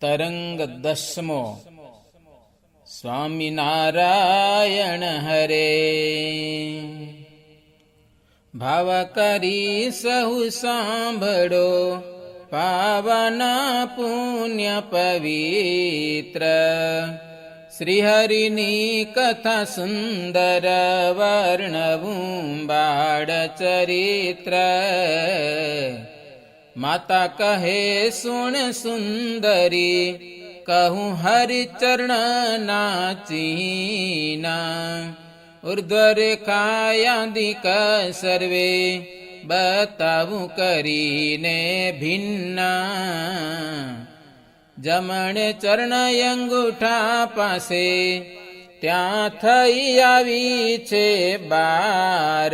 તરંગ 10મો. સ્વામિનારાયણ હરે. ભાવ કરી સહુ સાંભળો પાવન પુણ્ય પવિત્ર. શ્રીહરિની કથા સુંદર વર્ણવું બાળ ચરિત્ર. માતા કહે સુણ સુંદરી કહું હરિચરણ નાચીના. ઉર્ધ્વરેખાયાદિક સર્વે બતાવું કરીને ભિન્ના. જમણે ચરણ અંગૂઠા પાસે ત્યાં થઈ આવી છે બાર.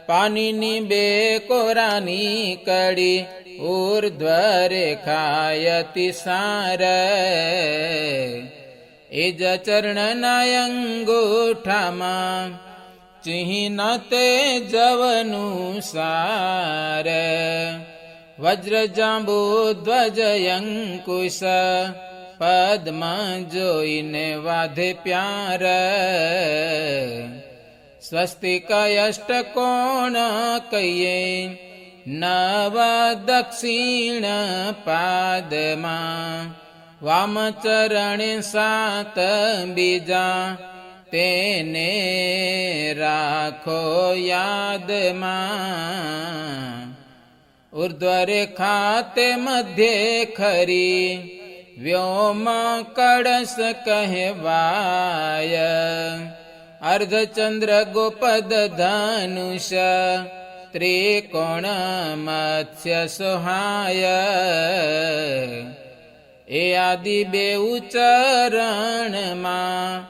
પાણીની બે કોરાની કડી ઉર્ધ્વરેખાયતિ સાર. એ જ ચરણના અંગૂઠામાં ચિહ્ન તે જવનું સાર. વજ્ર જાંબુ ધ્વજ અંકુશ પદ્મ જોઈને વાધે પ્યાર. સ્વસ્તિક અષ્ટકોણ કહીએ નવ દક્ષિણ પાદમાં. વામ ચરણે સાત બીજા તેને રાખો યાદમાં. ઉર્ધ્વરેખા તે મધ્યે ખરી વ્યોમ કળશ કહેવાય. અર્ધચંદ્ર ગોપદ ધનુષ ત્રિકોણ મત્સ્ય સોહાય. એ આદિ બેઉ ચરણમાં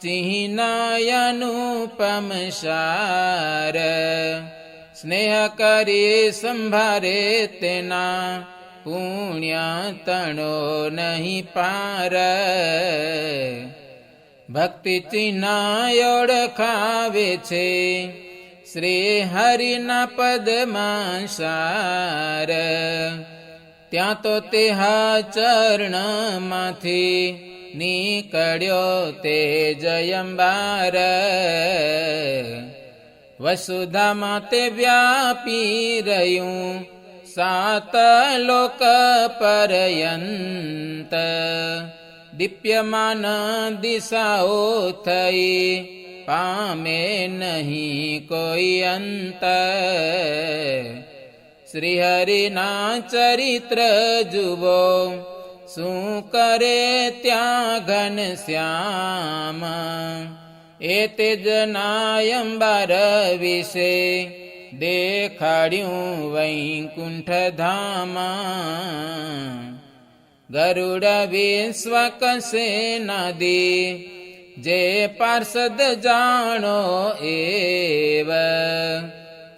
ચિહ્નાયનુપમ સાર. સ્નેહ કરી સંભારે તેના પુણ્ય તણો નહીં પાર. ભક્તિ ચિહ્ન ઓળખાવે છે શ્રી હરિના પદમાં સાર. ત્યાં તો તે ચરણમાંથી નીકળ્યો તે જયંબાર. વસુધામાં તે વ્યાપી રહ્યું સાત લોક પર્યંત. દિપ્યમાન દિશાઓ થઈ પામે નહીં કોઈ અંત. શ્રીહરિના ચરિત્ર જુઓ શું કરે ત્યાં ઘનશ્યામ. એ તેજના અંબાર વિશે દેખાડ્યું વૈકુંઠ ધામ. ગરુડ વિશ્વ કસે નદી જે પાર્ષદ જાણો એવ.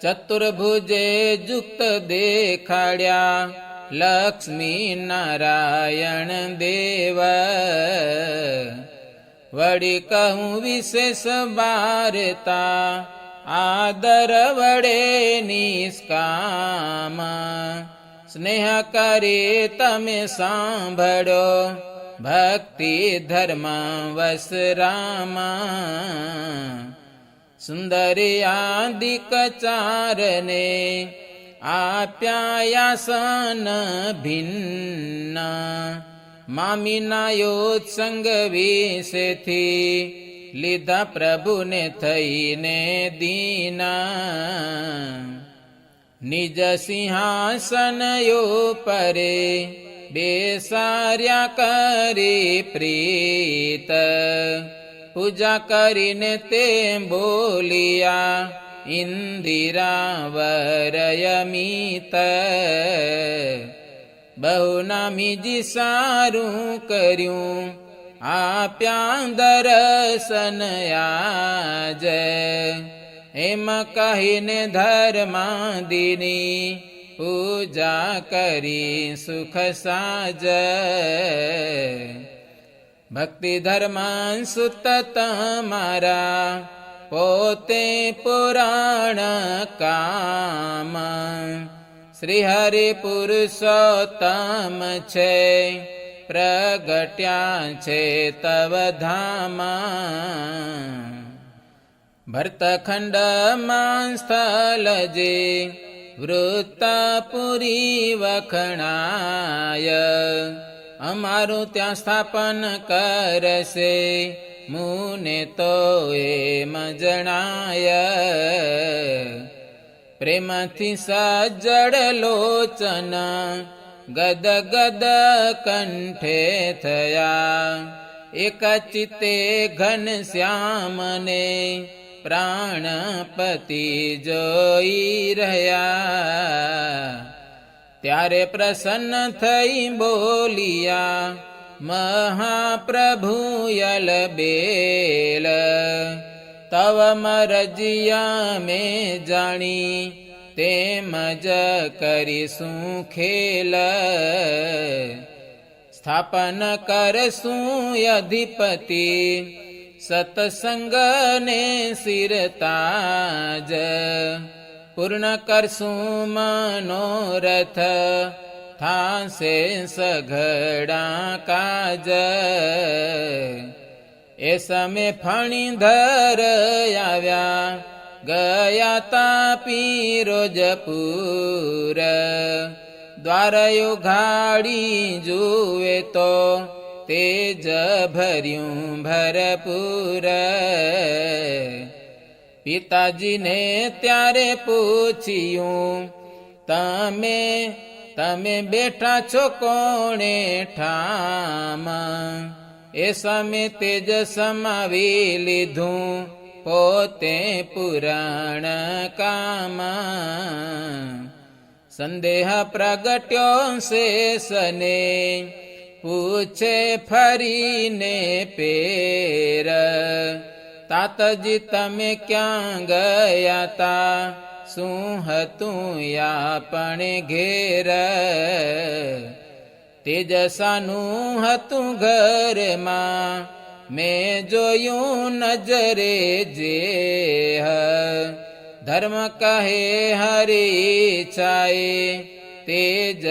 ચતુર્ભુજે યુક્ત દેખાડ્યા લક્ષ્મી નારાયણ દેવ. વળી કહું વિશેષ વાર્તા આદર વડે નિષ્કામ. સ્નેહ કરી તમે સાંભળો ભક્તિ ધર્મ વસરામ. સુંદરી આદિક ચારને આપ્યાયાસન ભિન્ન. મામીના યોત્સંગ વિશેથી લીધા પ્રભુને થઈને દીના. નિજ સિંહાસન પરે બેસાર્યા કરી પ્રીત. પૂજા કરીને તે બોલિયા ઇન્દિરાવરયમિત. બહુ નામીજી સારું કર્યું આપ્યા દર્શન આજ. એમ કહીને ધર્માદિની પૂજા કરી સુખ સાજ. ભક્તિ ધર્મ સુત તમારા પોતે પુરાણ કામ. શ્રી હરિ પુરુષોત્તમ છે પ્રગટ્યા છે તવ ધામા. ભરતખંડમાં સ્થળ જે વૃત્તપુરી વખણાય, અમારું ત્યાં સ્થાપન કરશે મુને તો એમ જણાય. પ્રેમથી સજ્જડ લોચન ગદ ગદ કંઠે થયા, એક ચિત્તે ઘનશ્યામને પ્રાણપતિ જોઈ રહ્યા. ત્યારે પ્રસન્ન થઈ બોલિયા મહાપ્રભુ યલબેલ, તવ મરજિયા મેં જાણી તેમ જ કરીશું ખેલ. સ્થાપન કરશું અધિપતિ સત્સંગને શિરતાજ, પૂર્ણ કરશું મનોરથ થાશે સઘળા કાજ. એ સમે ફણીધર આવ્યા ગયા તા પીરોજપુર, દ્વારયો ઘાડી જુએ તો તેજ ભર્યું ભરપૂર. પિતાજીને ત્યારે પૂછ્યું તમે બેઠા છો કોણે ઠામ, એ સામે તેજ સમાવી લીધું પોતે પુરાણ કામ. સંદેહ પ્રગટ્યો શેષને પૂછે ફરીને પેર, તાતજી તમે ક્યાં ગયા તા શું હતું આપણે ઘેર. તેજસાનું હતું ઘરમાં મેં જોયું નજરે જે, ધર્મ કહે હરી ઈચ્છાએ તેજ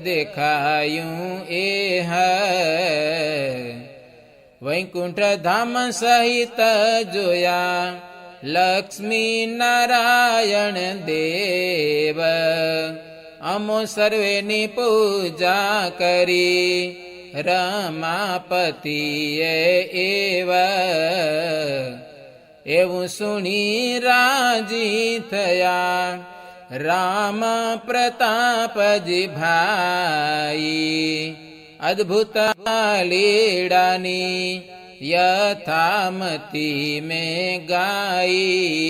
દેખાયું એ. વૈકુંઠ ધામ સહિત જોયા લક્ષ્મી નારાયણ દેવ, અમો સર્વેની પૂજા કરી રમાપતિએ એવ. એવું સુણી રાજી થયા રામ પ્રતાપજી ભાઈ, અદ્ભુત લીડાની યથામતી મેં ગાઈ.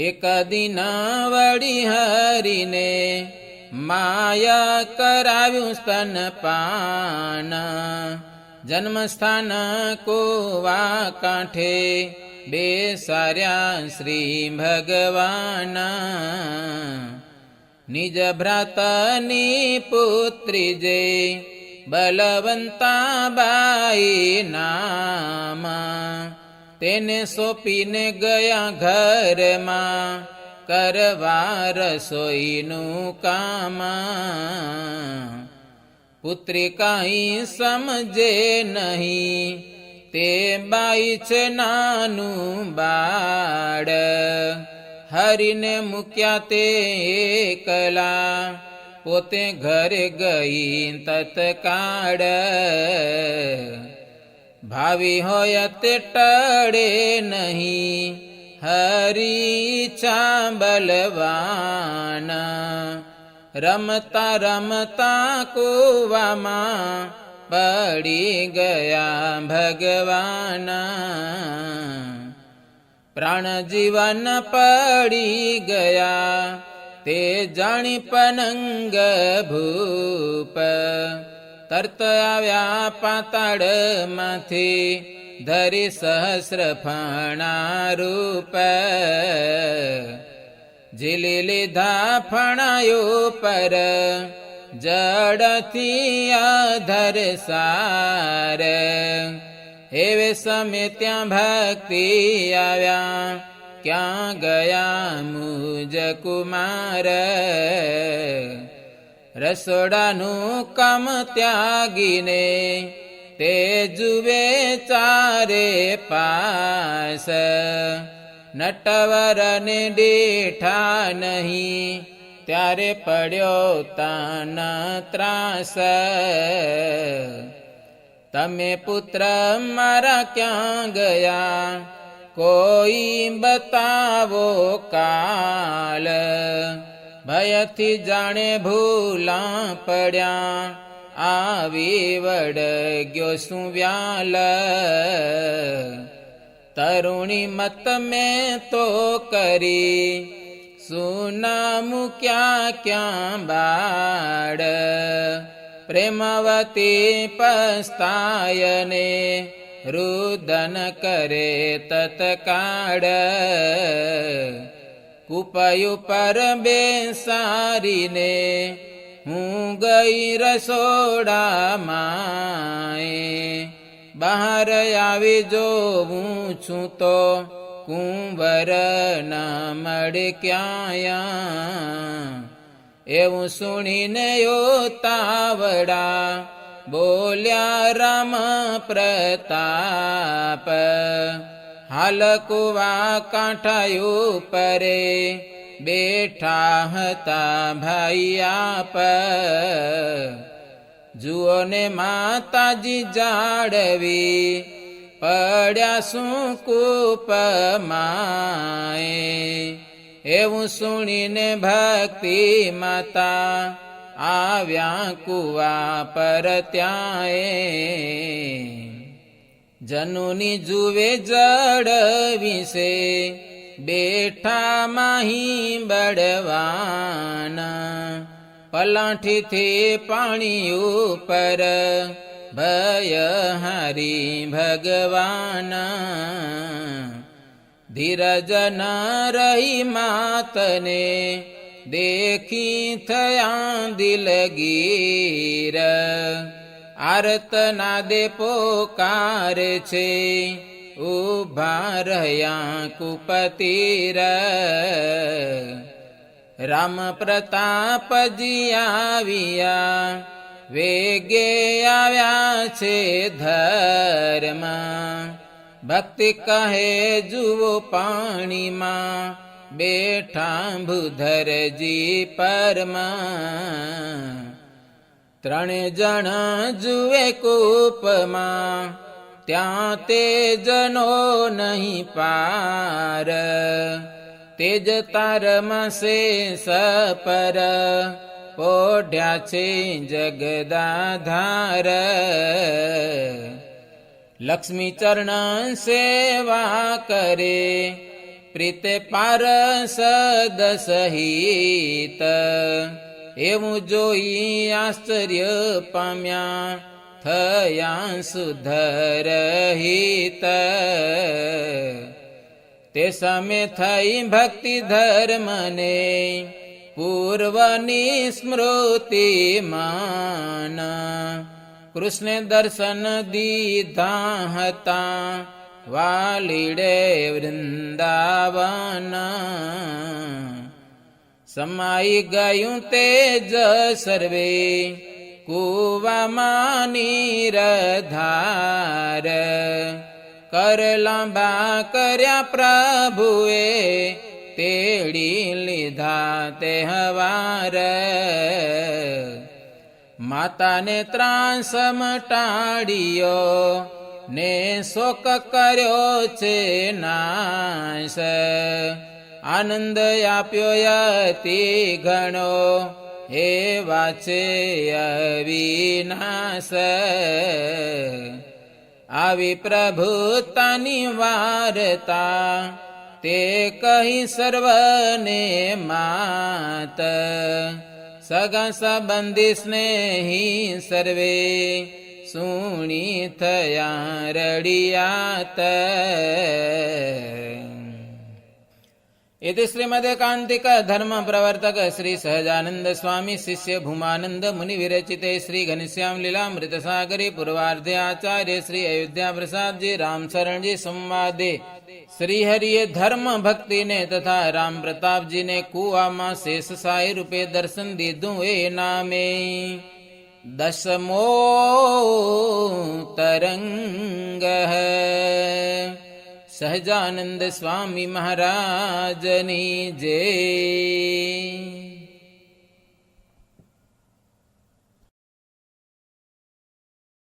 એક દિન વળી હરીને માયા કરાવ્યું સ્તનપાન, જન્મસ્થાન કુવા કાંઠે બેસાર્યા શ્રી ભગવાન. નિજ ભ્રાતની પુત્રી જે બલવંતાબાઈ નામ, તેને સોંપીને ગયા ઘરમાં કરવા રસોઈનું કામ. પુત્રી કાંઈ સમજે નહીં તે બાઈ છે નાનું બાળ, હરીને મૂક્યા તે એકલા પોતે ઘરે ગઈ તત્કાળ. ભાવિ હોય તે ટળે નહીં હરી ઈચ્છા બલવાન, રમતા રમતા કૂવામાં પડી ગયા ભગવાન. પ્રાણ જીવન પડી ગયા તે જાણી પનંગ ભૂપ, તરત આવ્યા પાતાળમાંથી ધરી સહસ્ર ફણા રૂપ. ઝીલી લીધા ફણાયો પર જડથી અધર સાર, એવે સમે ત્યાં ભક્તિ આવ્યા ક્યાં ગયા મુજ કુમાર. રસોડાનું કામ ત્યાગીને તે જુએ ચારે પાસ, નટવરને દેઠા નહીં ત્યારે પડ્યો તાન ત્રાસ. તમે પુત્ર મારા ક્યાં ગયા, કોઈ બતાવો કાલ, ભયથી જાણે ભૂલા પડ્યા, આવી વળગ્યો શું વ્યાલ. તરુણી મત મેં તો કરી, સુના મૂક્યા ક્યાં બાળ, પ્રેમવતી પસ્તાયને રુદન કરે તત્કાળ. કુપય ઉપર બેસારીને હું ગઈ રસોડામાં, બહાર આવી જોઉં છું તો કુંવર ન મળે ક્યાં. એવું સુણીને તાવડા બોલ્યા રામ પ્રતાપ, હાલ કુવા કાંઠા ઉપરે બેઠા હતા ભાઈ આપ. જુઓ ને માતાજી જાળવી પડ્યા શું કૂપમાં, એવું સુણીને ભક્તિ માતા આવ્યા કુવા પર ત્યાં. જનુની જુએ જળ વિશે બેઠા માહી બળવાના, પલાઠીથી પાણી ઉપર ભય હારી ભગવાન. ધીરજ ન રહી માતને દેખી થયા દિલગીર, આર્તનાદે પોકારે છે ઉભા રહ્યા કુપતિર. રામ પ્રતાપજી આવ્યા વેગે આવ્યા છે ધર્મ, ભક્તિ કહે જુઓ પાણીમાં બેઠા ભૂધરજી પરમાં. ત્રણે જણ જુએ કૂપમાં ત્યાં તેજનો નહીં પાર, તેજ તારમાં શેષ પર પોઢ્યા છે જગદાધાર. લક્ષ્મી ચરણ સેવા કરે પ્રીતે પારસદ સહિત, એવું જોઈ આશ્ચર્ય પામ્યા થયા સુધરહિત. તે સમે થઈ ભક્તિ ધર્મને પૂર્વની સ્મૃતિ માન, કૃષ્ણે દર્શન દીધા હતા વાલીડે વૃંદાવન. સમાઈ ગયું તેજ સર્વે કુવામાં નીરધાર, કર લાંબા કર્યા પ્રભુએ તેડી લીધા તે હવાર. માતાને ત્રાસ મટાડ્યો ને શોક કર્યો છે નાશ, આનંદ આપ્યો યતિ ઘણો એવા છે અવિનાશ. આવી પ્રભુતાની વાર્તા તે કહી સર્વને માત, સગા સંબંધી સ્નેહી સર્વે સુણી થયા રડિયાત. इति श्रीमदेकान्तिक धर्म प्रवर्तक श्री सहजानंद स्वामी शिष्य भूमानंद मुनि विरचिते श्री घनश्याम लीलामृत सागरे पूर्वार्धे आचार्य श्री अयोध्या प्रसाद जी राम शरण जी संवादे श्री हरिये धर्म भक्ति ने तथा राम प्रताप जी ने कुआ मां शेष साई रूपे दर्शन दीधु ए नामे दशमो तरंग सहजानंद स्वामी महाराजनी जय।